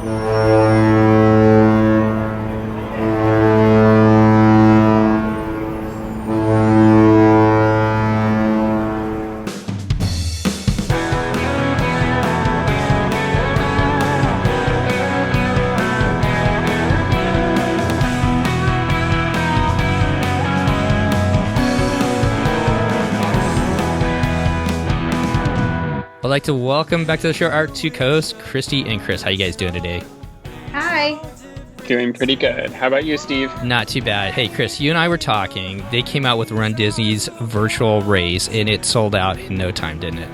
I'd like to welcome back to the show our two co-hosts, Christy and Chris. How you guys doing today? Hi. Doing pretty good. How about you, Steve? Not too bad. Hey, Chris, you and I were talking. They came out with Run Disney's virtual race, and it sold out in no time, didn't it?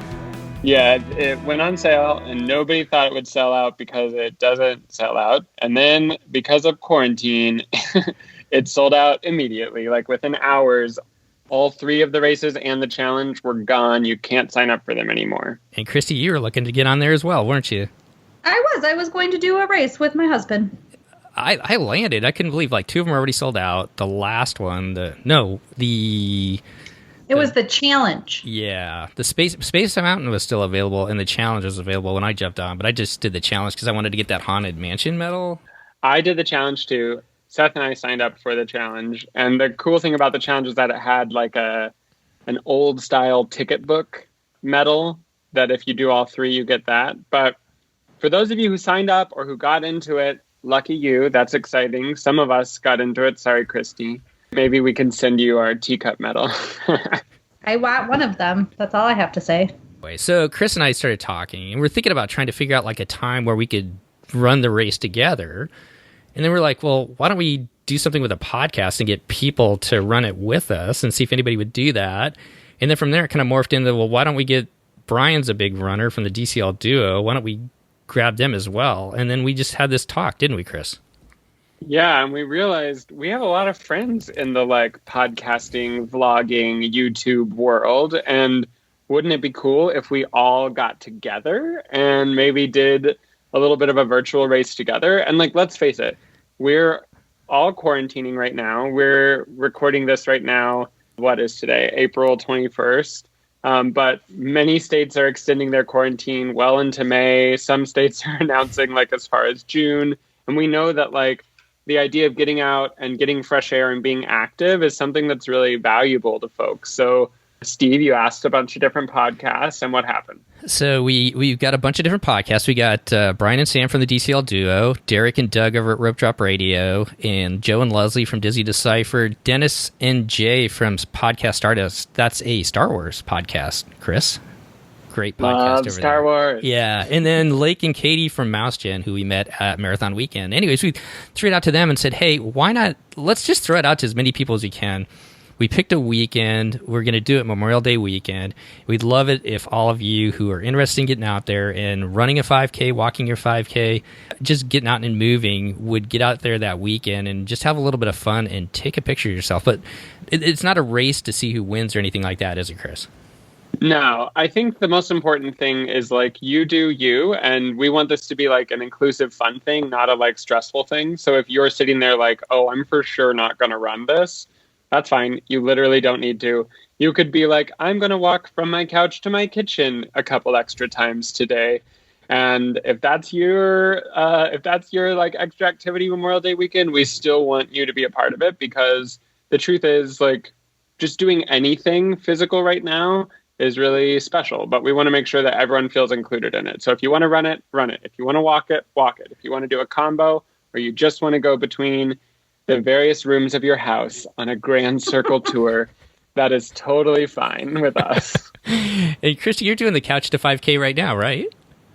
Yeah, it went on sale, and nobody thought it would sell out because it doesn't sell out. And then, because of quarantine, it sold out immediately. Like, within hours, all three of the races and the challenge were gone. You can't sign up for them anymore. And Christy, you were looking to get on there as well, weren't you? I was going to do a race with my husband. I landed. I couldn't believe, like, two of them were already sold out. The last one, It was the challenge. Yeah. The Space Mountain was still available, and the challenge was available when I jumped on. But I just did the challenge because I wanted to get that Haunted Mansion medal. I did the challenge, too. Seth and I signed up for the challenge. And the cool thing about the challenge is that it had, like, an old-style ticket book medal that if you do all three, you get that. But for those of you who signed up or who got into it, lucky you. That's exciting. Some of us got into it. Sorry, Christy. Maybe we can send you our teacup medal. I want one of them. That's all I have to say. So Chris and I started talking, and we're thinking about trying to figure out, like, a time where we could run the race together. And then we're like, well, why don't we do something with a podcast and get people to run it with us and see if anybody would do that? And then from there, it kind of morphed into, well, why don't we get Brian's a big runner from the DCL Duo. Why don't we grab them as well? And then we just had this talk, didn't we, Chris? Yeah, and we realized we have a lot of friends in the, like, podcasting, vlogging, YouTube world. And wouldn't it be cool if we all got together and maybe did a little bit of a virtual race together? And, like, let's face it, we're all quarantining right now. We're recording this right now. What is today? April 21st. But many states are extending their quarantine well into May. Some states are announcing, like, as far as June. And we know that, like, the idea of getting out and getting fresh air and being active is something that's really valuable to folks. So, Steve, you asked a bunch of different podcasts, and what happened? So we've got a bunch of different podcasts. We got Brian and Sam from the DCL Duo, Derek and Doug over at Rope Drop Radio, and Joe and Leslie from Disney Deciphered, Dennis and Jay from Podcast Artists. That's a Star Wars podcast, Chris. Great podcast Love over Star there. Wars. Yeah, and then Lake and Katie from MouseGen, who we met at Marathon Weekend. Anyways, we threw it out to them and said, hey, why not? Let's just throw it out to as many people as we can. We picked a weekend. We're going to do it Memorial Day weekend. We'd love it if all of you who are interested in getting out there and running a 5K, walking your 5K, just getting out and moving, would get out there that weekend and just have a little bit of fun and take a picture of yourself. But it's not a race to see who wins or anything like that, is it, Chris? No, I think the most important thing is, like, you do you, and we want this to be, like, an inclusive, fun thing, not a, like, stressful thing. So if you're sitting there like, oh, I'm for sure not going to run this, that's fine. You literally don't need to. You could be like, I'm going to walk from my couch to my kitchen a couple extra times today. And if that's your like extra activity Memorial Day weekend, we still want you to be a part of it, because the truth is, like, just doing anything physical right now is really special, but we want to make sure that everyone feels included in it. So if you want to run it, run it. If you want to walk it, walk it. If you want to do a combo, or you just want to go between the various rooms of your house on a grand circle tour, that is totally fine with us. Hey, Christy, you're doing the Couch to 5K right now, right?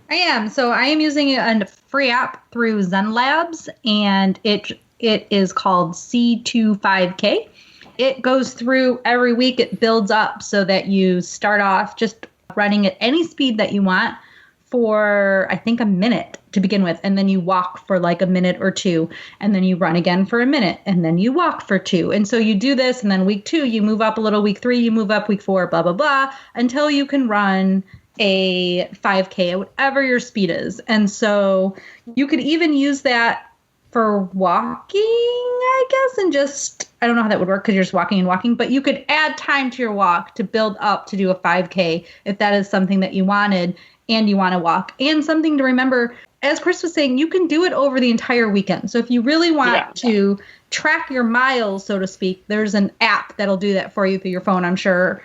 I am. So I am using a free app through Zen Labs, and it is called C25K. It goes through every week. It builds up so that you start off just running at any speed that you want for, I think, a minute to begin with. And then you walk for like a minute or two. And then you run again for a minute. And then you walk for 2. And so you do this. And then week 2, you move up a little. Week 3, you move up. Week 4, blah, blah, blah, until you can run a 5K, whatever your speed is. And so you could even use that for walking, I guess, and just, I don't know how that would work because you're just walking and walking, but you could add time to your walk to build up to do a 5K if that is something that you wanted and you want to walk. And something to remember, as Chris was saying, you can do it over the entire weekend. So if you really want to track your miles, so to speak, there's an app that'll do that for you through your phone, I'm sure,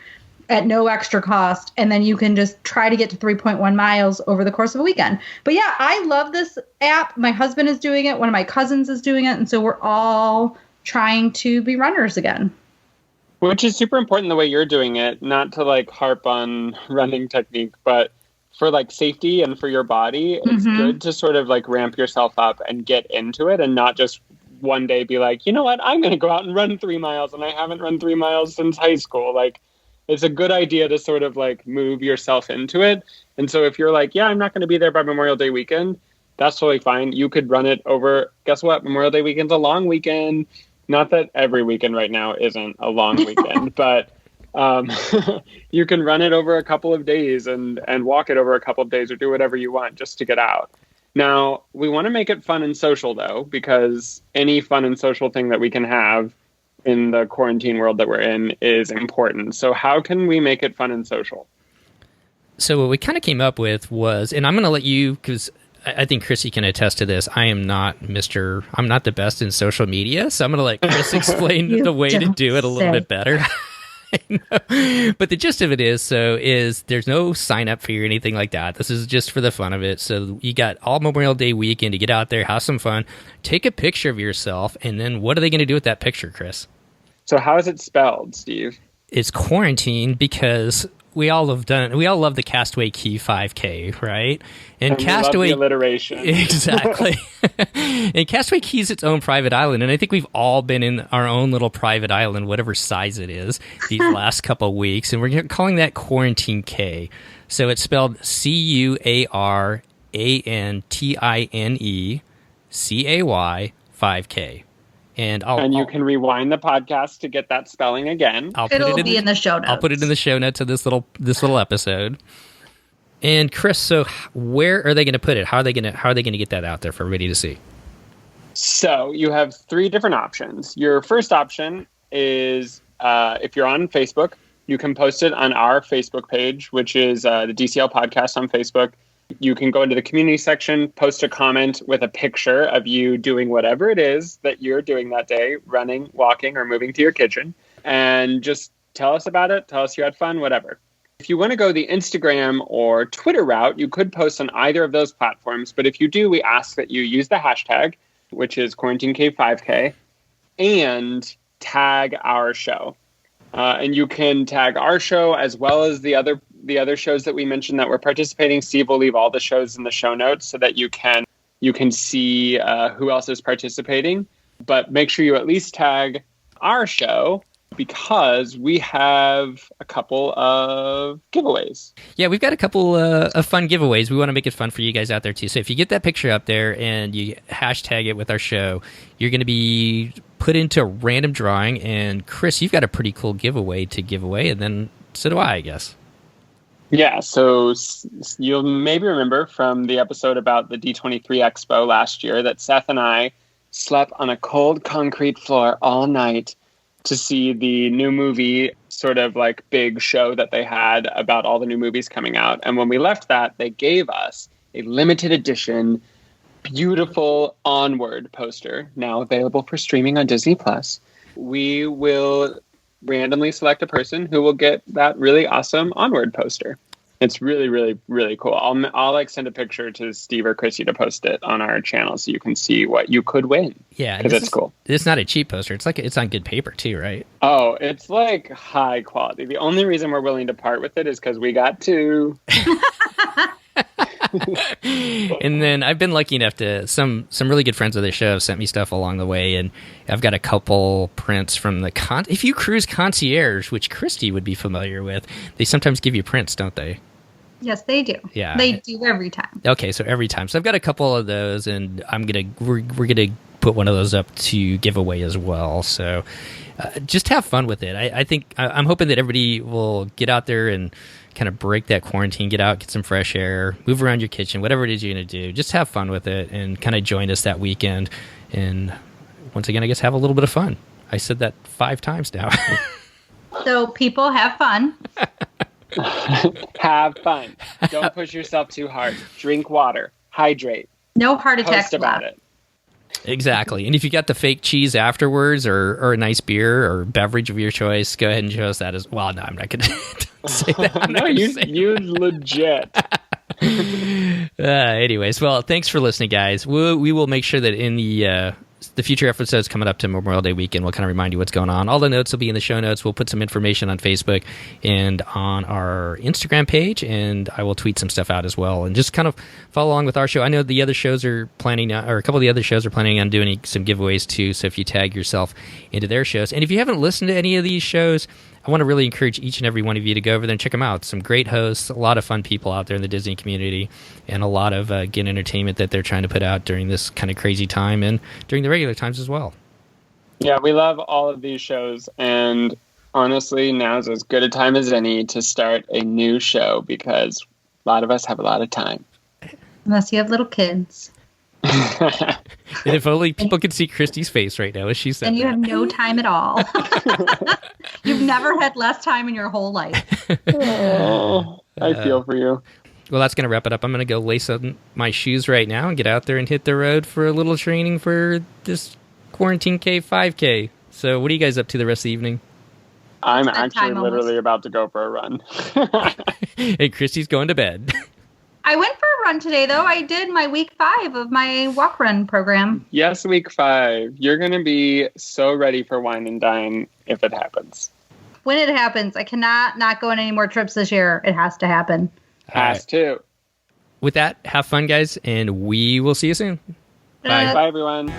at no extra cost. And then you can just try to get to 3.1 miles over the course of a weekend. But yeah, I love this app. My husband is doing it. One of my cousins is doing it. And so we're all trying to be runners again. Which is super important the way you're doing it, not to like harp on running technique, but for like safety and for your body, it's good to sort of like ramp yourself up and get into it and not just one day be like, you know what, I'm going to go out and run 3 miles and I haven't run 3 miles since high school. Like, it's a good idea to sort of like move yourself into it. And so if you're like, yeah, I'm not going to be there by Memorial Day weekend, that's totally fine. You could run it over, guess what? Memorial Day weekend's a long weekend. Not that every weekend right now isn't a long weekend, but you can run it over a couple of days and walk it over a couple of days or do whatever you want just to get out. Now, we want to make it fun and social, though, because any fun and social thing that we can have in the quarantine world that we're in is important. So how can we make it fun and social? So what we kind of came up with was, and I'm going to let you, because I think Chrissy can attest to this. I'm not the best in social media, so I'm going to let Chris explain the way to do it a little bit better. But the gist of it is there's no sign up fee or anything like that. This is just for the fun of it. So you got all Memorial Day weekend to get out there, have some fun, take a picture of yourself, and then what are they going to do with that picture, Chris? So how is it spelled, Steve? It's quarantine because we all love the Castaway Cay 5K, right? And Castaway, we love the alliteration. Exactly. And Castaway Cay is its own private island, and I think we've all been in our own little private island, whatever size it is, these last couple of weeks, and we're calling that Quarantine Cay. So it's spelled CUARANTINECAY 5K. And you can rewind the podcast to get that spelling again. It'll be in the show notes. I'll put it in the show notes of this little episode. And Chris, so where are they going to put it? How are they going to get that out there for everybody to see? So you have 3 different options. Your first option is if you're on Facebook, you can post it on our Facebook page, which is the DCL podcast on Facebook. You can go into the community section, post a comment with a picture of you doing whatever it is that you're doing that day, running, walking, or moving to your kitchen, and just tell us about it. Tell us you had fun, whatever. If you want to go the Instagram or Twitter route, you could post on either of those platforms. But if you do, we ask that you use the hashtag, which is QuarantineCay5K, and tag our show. And you can tag our show as well as the other shows that we mentioned that we're participating. Steve will leave all the shows in the show notes so that you can see who else is participating. But make sure you at least tag our show because we have a couple of giveaways. Yeah, we've got a couple of fun giveaways. We want to make it fun for you guys out there too. So if you get that picture up there and you hashtag it with our show, you're going to be put into a random drawing. And Chris, you've got a pretty cool giveaway to give away, and then so do I guess. Yeah, so you'll maybe remember from the episode about the D23 Expo last year that Seth and I slept on a cold concrete floor all night to see the new movie sort of like big show that they had about all the new movies coming out. And when we left that, they gave us a limited edition, beautiful Onward poster, now available for streaming on Disney+. We will randomly select a person who will get that really awesome Onward poster. It's really, really, really cool. I'll like send a picture to Steve or Chrissy to post it on our channel so you can see what you could win. Yeah, because it's cool. It's not a cheap poster. It's on good paper too, right? Oh, it's like high quality. The only reason we're willing to part with it is because we got 2. And then I've been lucky enough to some really good friends of the show have sent me stuff along the way, and I've got a couple prints from the If You Cruise Concierge, which Christy would be familiar with. They sometimes give you prints, don't they? Yes, they do. Yeah, they do every time. Okay, so every time. So I've got a couple of those, and we're gonna put one of those up to give away as well. So just have fun with it. I think I'm hoping that everybody will get out there and kind of break that quarantine, get out, get some fresh air, move around your kitchen, whatever it is you're going to do. Just have fun with it and kind of join us that weekend. And once again, I guess have a little bit of fun. I said that 5 times now. So people have fun. Have fun. Don't push yourself too hard. Drink water. Hydrate. No heart attacks post about left. it. Exactly. And if you got the fake cheese afterwards or a nice beer or beverage of your choice, go ahead and show us that as well. No, I'm not going to say that. No, you legit. Anyways, well, thanks for listening, guys. We will make sure that in the future episodes coming up to Memorial Day weekend, we'll kind of remind you what's going on. All the notes will be in the show notes. We'll put some information on Facebook and on our Instagram page, and I will tweet some stuff out as well. And just kind of follow along with our show. I know the other shows are planning, or a couple of the other shows are planning on doing some giveaways too, so if you tag yourself into their shows. And if you haven't listened to any of these shows, I want to really encourage each and every one of you to go over there and check them out. Some great hosts, a lot of fun people out there in the Disney community, and a lot of good entertainment that they're trying to put out during this kind of crazy time and during the regular times as well. Yeah, we love all of these shows, and honestly, now's as good a time as any to start a new show because a lot of us have a lot of time. Unless you have little kids. And if only people could see Christy's face right now as she said And you that. have no time at all. You've never had less time in your whole life. Oh, I feel for you. Well, that's going to wrap it up. I'm going to go lace up my shoes right now and get out there and hit the road for a little training for this Quarantine K 5K. So what are you guys up to the rest of the evening? I'm That actually time almost. literally about to go for a run. Hey, Christy's going to bed. I went for a run today, though. I did my week 5 of my walk run program. Yes, week 5. You're going to be so ready for wine and dine if it happens. When it happens, I cannot not go on any more trips this year. It has to happen. Has to. With that, have fun, guys, and we will see you soon. Bye. Bye, everyone.